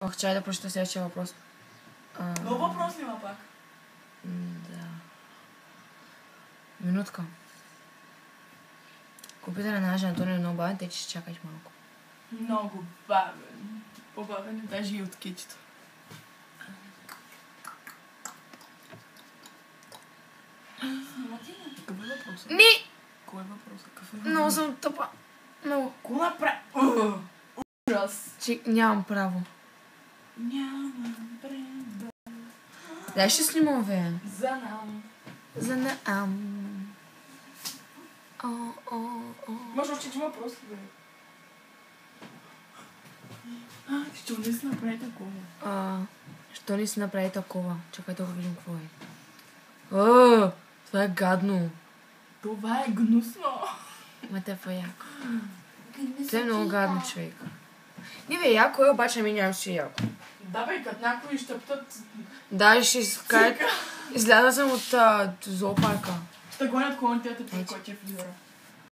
Ох, чай да прочета следващия въпрос. Много въпрос има пак. Да. Минутка. Компютъра на Ажа Антонио е много бавен, тъй че ще чакаш малко. Много бавен. По-бавен е даже и от кичето. Какъв е въпросът? Ни! Кой е въпросът? Много съм тъпа. Много. Ко направи? Ужас. Че нямам право. Нямам време. Дай ще снимам, бе. За нам. За наам. Може още един въпрос, бе. Що не си направи такова? Що не си направи такова? Чакай да го видим какво е. Това е гадно. Това е гнусно. Мате е яко. Това е много гадно, човек. Не бе, яко е, обаче ми нямам си яко. Да бе, като някои щъптат... Да, ще изляза съм от зоопарка. Ще гонят колонтията, който е в Юра.